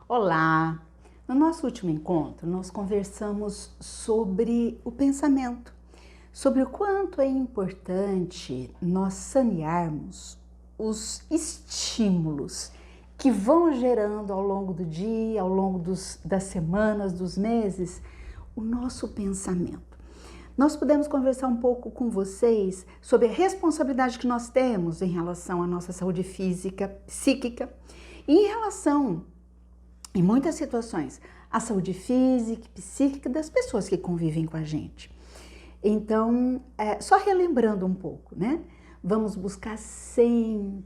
Olá! No nosso último encontro, nós conversamos sobre o pensamento, sobre o quanto é importante nós sanearmos os estímulos que vão gerando ao longo do dia, ao longo das semanas, dos meses, o nosso pensamento. Nós pudemos conversar um pouco com vocês sobre a responsabilidade que nós temos em relação à nossa saúde física, psíquica e em relação, em muitas situações, à saúde física e psíquica das pessoas que convivem com a gente. Então, só relembrando um pouco, né? Vamos buscar sempre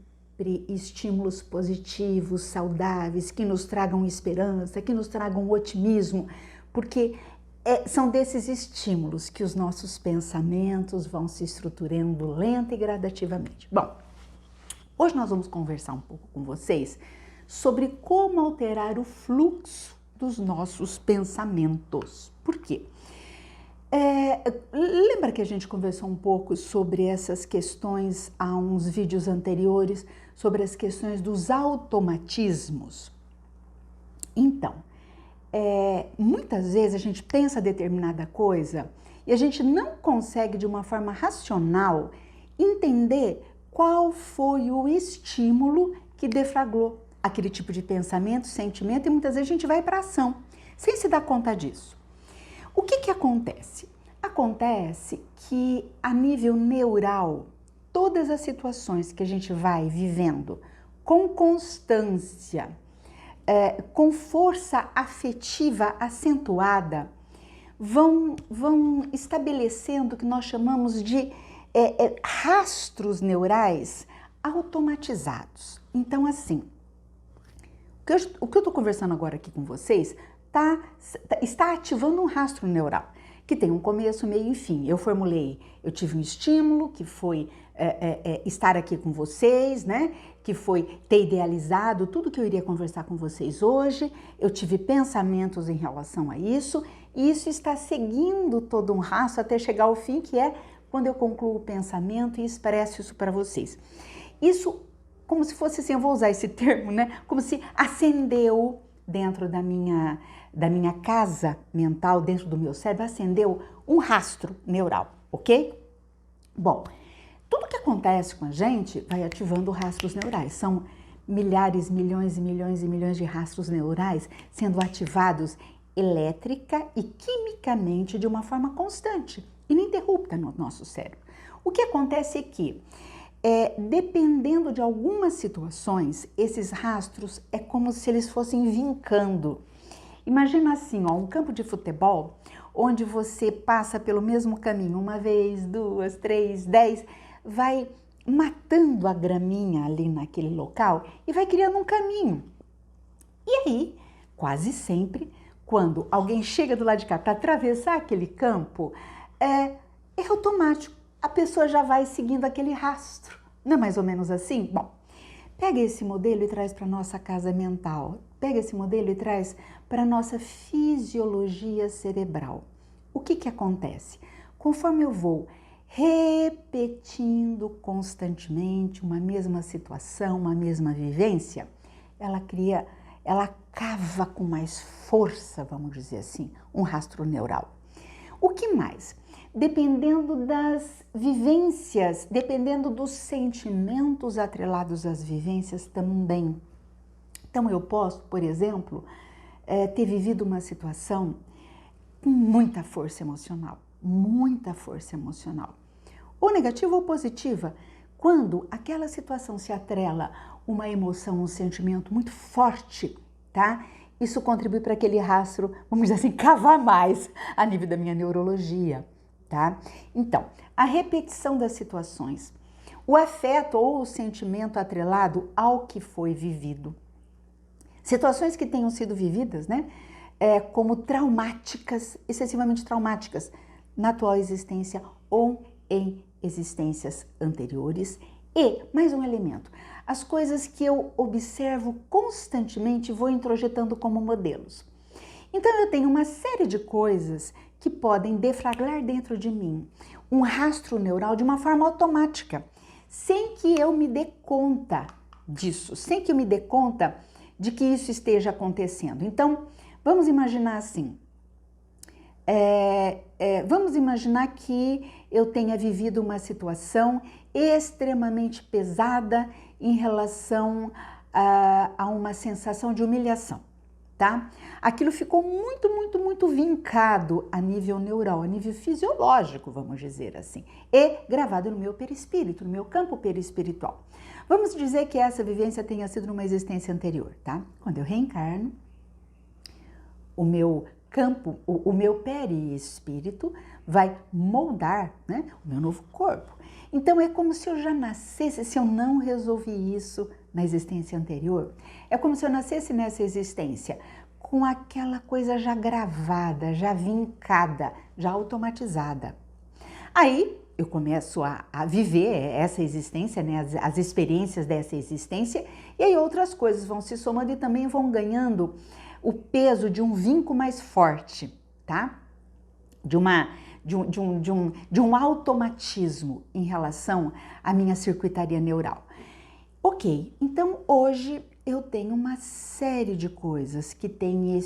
estímulos positivos, saudáveis, que nos tragam esperança, que nos tragam otimismo, porque são desses estímulos que os nossos pensamentos vão se estruturando lenta e gradativamente. Bom, hoje nós vamos conversar um pouco com vocês sobre como alterar o fluxo dos nossos pensamentos. Por quê? Lembra que a gente conversou um pouco sobre essas questões há uns vídeos anteriores, sobre as questões dos automatismos? Então, muitas vezes a gente pensa determinada coisa e a gente não consegue de uma forma racional entender qual foi o estímulo que deflagrou aquele tipo de pensamento, sentimento, e muitas vezes a gente vai para a ação sem se dar conta disso. O que acontece? Acontece que a nível neural, todas as situações que a gente vai vivendo com constância, com força afetiva acentuada, vão estabelecendo o que nós chamamos de rastros neurais automatizados. Então, assim, o que eu estou conversando agora aqui com vocês está ativando um rastro neural, que tem um começo, meio e fim. Eu tive um estímulo, que foi estar aqui com vocês, né? Que foi ter idealizado tudo que eu iria conversar com vocês hoje. Eu tive pensamentos em relação a isso, e isso está seguindo todo um rastro até chegar ao fim, que é quando eu concluo o pensamento e expresso isso para vocês. Isso, como se fosse assim, eu vou usar esse termo, né? Como se acendeu dentro da minha casa mental, dentro do meu cérebro, acendeu um rastro neural, ok? Bom, tudo que acontece com a gente vai ativando rastros neurais. São milhares, milhões e milhões e milhões de rastros neurais sendo ativados elétrica e quimicamente de uma forma constante, ininterrupta no nosso cérebro. O que acontece é que, dependendo de algumas situações, esses rastros é como se eles fossem vincando. Imagina assim, um campo de futebol, onde você passa pelo mesmo caminho uma vez, 2, 3, 10, vai matando a graminha ali naquele local e vai criando um caminho. E aí, quase sempre, quando alguém chega do lado de cá para atravessar aquele campo, é automático. A pessoa já vai seguindo aquele rastro. Não é mais ou menos assim? Bom, pega esse modelo e traz para a nossa casa mental. Pega esse modelo e traz para a nossa fisiologia cerebral. O que acontece? Conforme eu vou repetindo constantemente uma mesma situação, uma mesma vivência, ela cava com mais força, vamos dizer assim, um rastro neural. O que mais? Dependendo das vivências, dependendo dos sentimentos atrelados às vivências também. Então, eu posso, por exemplo, ter vivido uma situação com muita força emocional, ou negativa ou positiva, quando aquela situação se atrela uma emoção, um sentimento muito forte, tá? Isso contribui para aquele rastro, vamos dizer assim, cavar mais a nível da minha neurologia, tá? Então, a repetição das situações, o afeto ou o sentimento atrelado ao que foi vivido. Situações que tenham sido vividas, né, como traumáticas, excessivamente traumáticas, na atual existência ou em existências anteriores. E, mais um elemento, as coisas que eu observo constantemente e vou introjetando como modelos. Então, eu tenho uma série de coisas que podem deflagrar dentro de mim um rastro neural de uma forma automática, sem que eu me dê conta disso, sem que eu me dê conta de que isso esteja acontecendo. Então, vamos imaginar assim, vamos imaginar que eu tenha vivido uma situação extremamente pesada em relação a uma sensação de humilhação, tá? Aquilo ficou muito vincado a nível neural, a nível fisiológico, vamos dizer assim, e gravado no meu perispírito, no meu campo perispiritual. Vamos dizer que essa vivência tenha sido numa existência anterior, tá? Quando eu reencarno, o meu campo, o meu perispírito vai moldar, né, o meu novo corpo. Então é como se eu já nascesse, se eu não resolvi isso na existência anterior, é como se eu nascesse nessa existência com aquela coisa já gravada, já vincada, já automatizada. Aí eu começo a viver essa existência, né, as experiências dessa existência, e aí outras coisas vão se somando e também vão ganhando o peso de um vinco mais forte, tá? De um automatismo em relação à minha circuitaria neural. Ok, então hoje eu tenho uma série de coisas que tem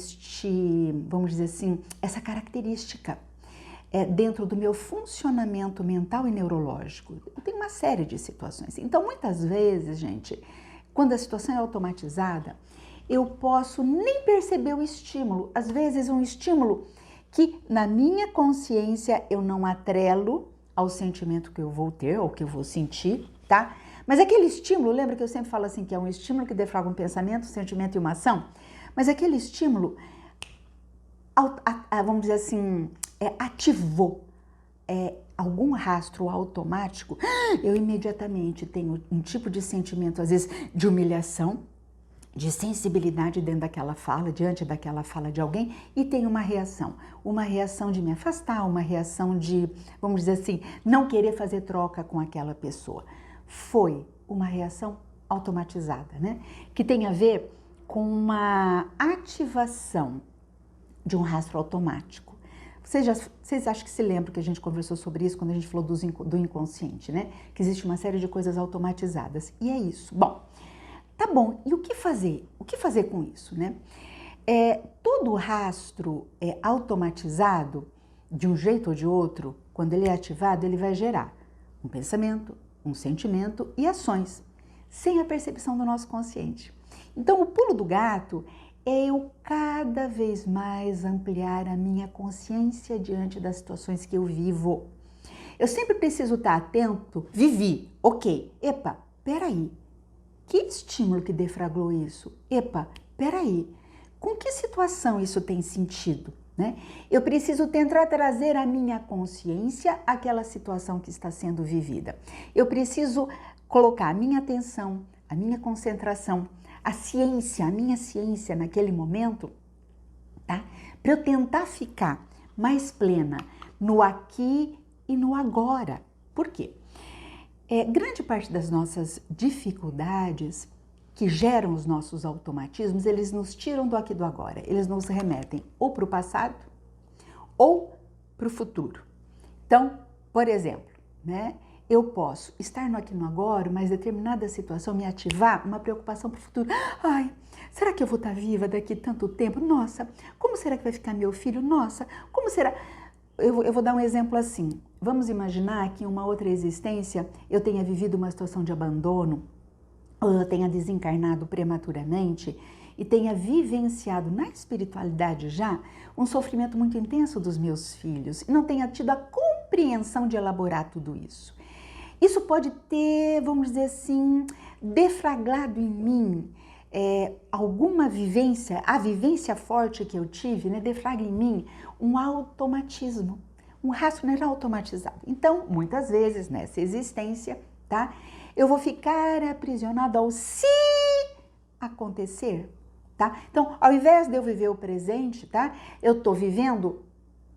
vamos dizer assim, essa característica dentro do meu funcionamento mental e neurológico. Eu tenho uma série de situações. Então, muitas vezes, gente, quando a situação é automatizada, eu posso nem perceber o estímulo. Às vezes, um estímulo que na minha consciência eu não atrelo ao sentimento que eu vou ter ou que eu vou sentir, tá? Mas aquele estímulo, lembra que eu sempre falo assim, que é um estímulo que deflagra um pensamento, um sentimento e uma ação? Mas aquele estímulo, vamos dizer assim, ativou algum rastro automático, eu imediatamente tenho um tipo de sentimento, às vezes, de humilhação, de sensibilidade dentro daquela fala, diante daquela fala de alguém, e tenho uma reação de me afastar, uma reação de, vamos dizer assim, não querer fazer troca com aquela pessoa. Foi uma reação automatizada, né? Que tem a ver com uma ativação de um rastro automático. Vocês acham que se lembram que a gente conversou sobre isso quando a gente falou do inconsciente, né? Que existe uma série de coisas automatizadas. E é isso. Bom, tá bom. E o que fazer? O que fazer com isso, né? Todo rastro automatizado, de um jeito ou de outro, quando ele é ativado, ele vai gerar um pensamento, um sentimento e ações, sem a percepção do nosso consciente. Então, o pulo do gato é eu cada vez mais ampliar a minha consciência diante das situações que eu vivo. Eu sempre preciso estar atento, vivi, ok, epa, peraí, que estímulo que deflagrou isso? Epa, peraí, com que situação isso tem sentido? Né? Eu preciso tentar trazer à minha consciência aquela situação que está sendo vivida. Eu preciso colocar a minha atenção, a minha concentração, a minha ciência naquele momento, tá? Para eu tentar ficar mais plena no aqui e no agora. Por quê? Grande parte das nossas dificuldades que geram os nossos automatismos, eles nos tiram do aqui e do agora. Eles nos remetem ou para o passado ou para o futuro. Então, por exemplo, né, eu posso estar no aqui e no agora, mas determinada situação me ativar uma preocupação para o futuro. Ai, será que eu vou estar viva daqui tanto tempo? Nossa, como será que vai ficar meu filho? Nossa, como será... Eu vou dar um exemplo assim. Vamos imaginar que em uma outra existência eu tenha vivido uma situação de abandono, ou eu tenha desencarnado prematuramente e tenha vivenciado na espiritualidade já um sofrimento muito intenso dos meus filhos e não tenha tido a compreensão de elaborar tudo isso. Isso pode ter, vamos dizer assim, deflagrado em mim alguma vivência, a vivência forte que eu tive, né, deflagra em mim um automatismo, um rastro neural automatizado. Então, muitas vezes nessa existência, tá? Eu vou ficar aprisionado ao se acontecer, tá? Então, ao invés de eu viver o presente, tá? Eu tô vivendo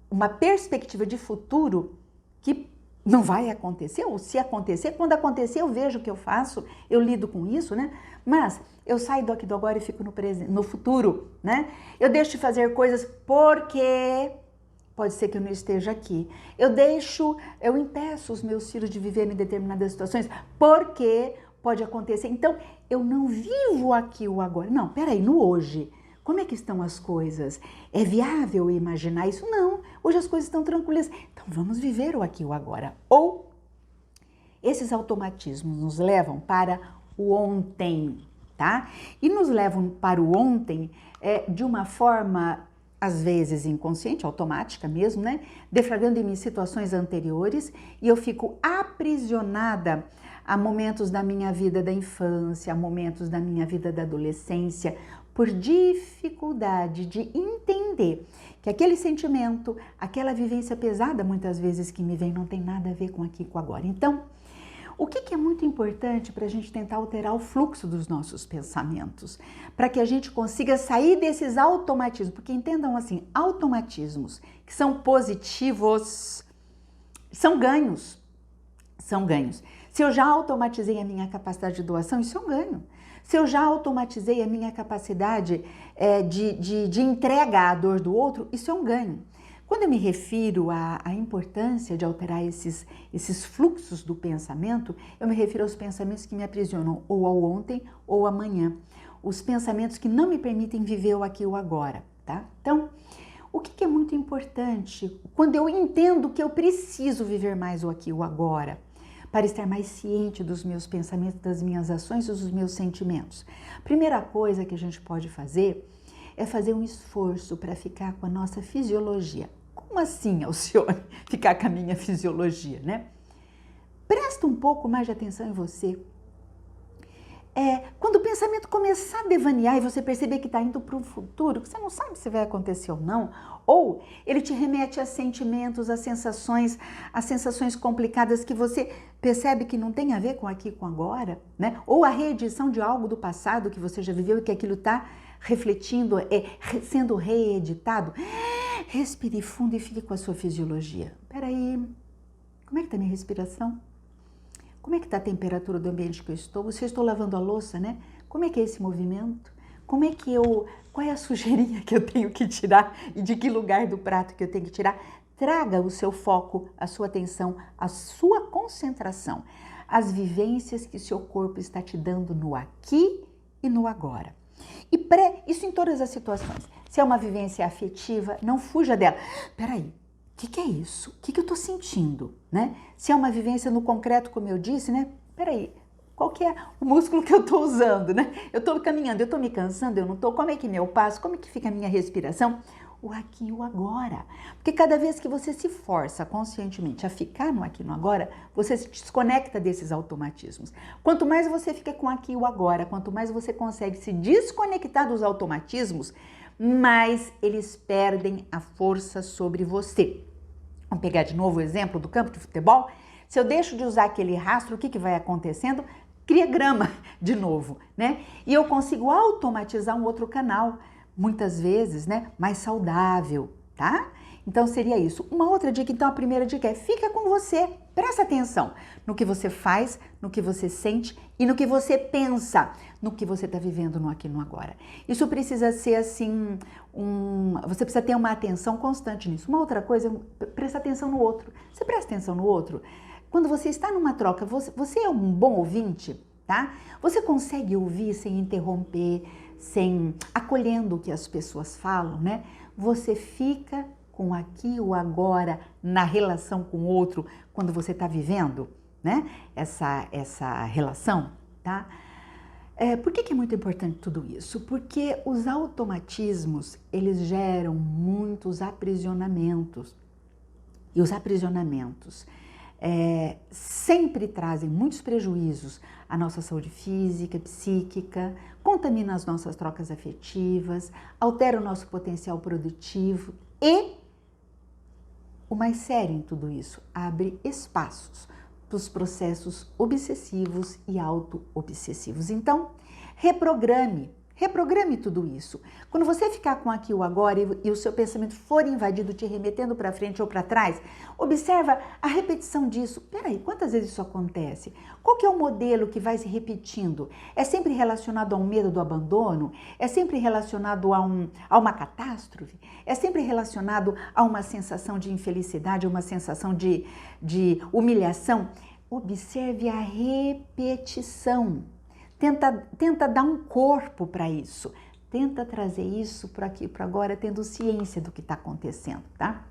uma perspectiva de futuro que não vai acontecer, ou se acontecer, quando acontecer eu vejo o que eu faço, eu lido com isso, né? Mas eu saio do aqui do agora e fico no presente, no futuro, né? Eu deixo de fazer coisas porque pode ser que eu não esteja aqui. Eu impeço os meus filhos de viverem em determinadas situações porque pode acontecer. Então, eu não vivo aqui o agora. Não, peraí, no hoje. Como é que estão as coisas? É viável imaginar isso? Não, hoje as coisas estão tranquilas. Então vamos viver o aqui e o agora. Ou esses automatismos nos levam para o ontem, tá? E nos levam para o ontem de uma forma, às vezes inconsciente, automática mesmo, né? Deflagrando em mim situações anteriores e eu fico aprisionada a momentos da minha vida da infância, a momentos da minha vida da adolescência, por dificuldade de entender que aquele sentimento, aquela vivência pesada muitas vezes que me vem não tem nada a ver com aqui e com agora. Então, o que é muito importante para a gente tentar alterar o fluxo dos nossos pensamentos? Para que a gente consiga sair desses automatismos, porque entendam assim, automatismos que são positivos, são ganhos. São ganhos. Se eu já automatizei a minha capacidade de doação, isso é um ganho. Se eu já automatizei a minha capacidade de entrega à dor do outro, isso é um ganho. Quando eu me refiro à importância de alterar esses fluxos do pensamento, eu me refiro aos pensamentos que me aprisionam ou ao ontem ou ao amanhã. Os pensamentos que não me permitem viver o aqui e o agora, tá? Então, o que é muito importante quando eu entendo que eu preciso viver mais o aqui e o agora, para estar mais ciente dos meus pensamentos, das minhas ações e dos meus sentimentos? Primeira coisa que a gente pode fazer é fazer um esforço para ficar com a nossa fisiologia. Como assim, Alcione, ficar com a minha fisiologia, né? Presta um pouco mais de atenção em você. Quando o pensamento começar a devanear e você perceber que está indo para o futuro, que você não sabe se vai acontecer ou não, ou ele te remete a sentimentos, a sensações complicadas que você percebe que não tem a ver com aqui e com agora, né? Ou a reedição de algo do passado que você já viveu e que aquilo está refletindo, sendo reeditado. Respire fundo e fique com a sua fisiologia. Peraí, como é que está a minha respiração? Como é que está a temperatura do ambiente que eu estou? Se eu estou lavando a louça, né? Como é que é esse movimento? Qual é a sujeirinha que eu tenho que tirar e de que lugar do prato que eu tenho que tirar? Traga o seu foco, a sua atenção, a sua concentração, as vivências que seu corpo está te dando no aqui e no agora. E isso em todas as situações. Se é uma vivência afetiva, não fuja dela. Peraí, o que é isso? O que eu estou sentindo, né? Se é uma vivência no concreto, como eu disse, né? Peraí, qual que é o músculo que eu estou usando, né? Eu estou caminhando, eu estou me cansando, eu não estou? Como é que é meu passo? Como é que fica a minha respiração? O aqui e o agora. Porque cada vez que você se força conscientemente a ficar no aqui e no agora, você se desconecta desses automatismos. Quanto mais você fica com aqui e o agora, quanto mais você consegue se desconectar dos automatismos, mais eles perdem a força sobre você. Vamos pegar de novo o exemplo do campo de futebol? Se eu deixo de usar aquele rastro, o que vai acontecendo? Cria grama de novo, né? E eu consigo automatizar um outro canal, muitas vezes, né, mais saudável, tá? Então seria isso. Uma outra dica, então a primeira dica é: fica com você, presta atenção no que você faz, no que você sente e no que você pensa, no que você está vivendo no aqui e no agora. Isso precisa ser assim, você precisa ter uma atenção constante nisso. Uma outra coisa, presta atenção no outro. Você presta atenção no outro? Quando você está numa troca, você é um bom ouvinte, tá? Você consegue ouvir sem interromper, acolhendo o que as pessoas falam, né? Você fica com aqui o agora na relação com o outro quando você está vivendo, né? Essa relação, tá? Por que é muito importante tudo isso? Porque os automatismos, eles geram muitos aprisionamentos. E os aprisionamentos sempre trazem muitos prejuízos à nossa saúde física, psíquica, contamina as nossas trocas afetivas, altera o nosso potencial produtivo e, o mais sério em tudo isso, abre espaços para os processos obsessivos e auto-obsessivos. Então, reprograme tudo isso. Quando você ficar com aqui o agora e o seu pensamento for invadido, te remetendo para frente ou para trás, observa a repetição disso. Peraí, quantas vezes isso acontece? Qual que é o modelo que vai se repetindo? É sempre relacionado a um medo do abandono? É sempre relacionado a uma catástrofe? É sempre relacionado a uma sensação de infelicidade, a uma sensação de humilhação? Observe a repetição. Tenta dar um corpo para isso. Tenta trazer isso para aqui, para agora, tendo ciência do que está acontecendo, tá?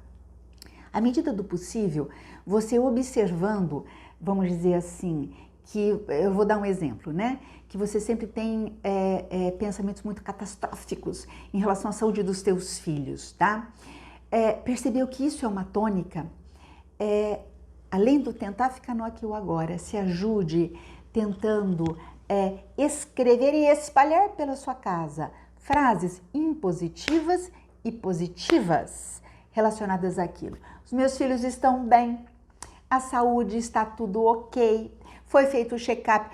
À medida do possível, você observando, vamos dizer assim, que eu vou dar um exemplo, né? Que você sempre tem pensamentos muito catastróficos em relação à saúde dos teus filhos, tá? Percebeu que isso é uma tônica? Além do tentar ficar no aqui e o agora, se ajude tentando escrever e espalhar pela sua casa frases impositivas e positivas relacionadas àquilo. Os meus filhos estão bem, a saúde está tudo ok, foi feito o check-up,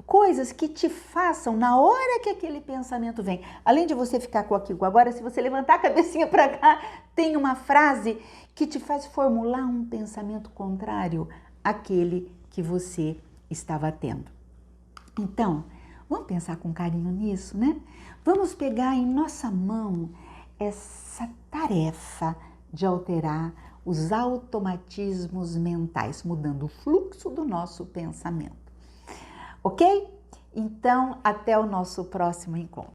coisas que te façam na hora que aquele pensamento vem. Além de você ficar com aquilo agora, se você levantar a cabecinha para cá, tem uma frase que te faz formular um pensamento contrário àquele que você estava tendo. Então, vamos pensar com carinho nisso, né? Vamos pegar em nossa mão essa tarefa de alterar os automatismos mentais, mudando o fluxo do nosso pensamento. Ok? Então, até o nosso próximo encontro.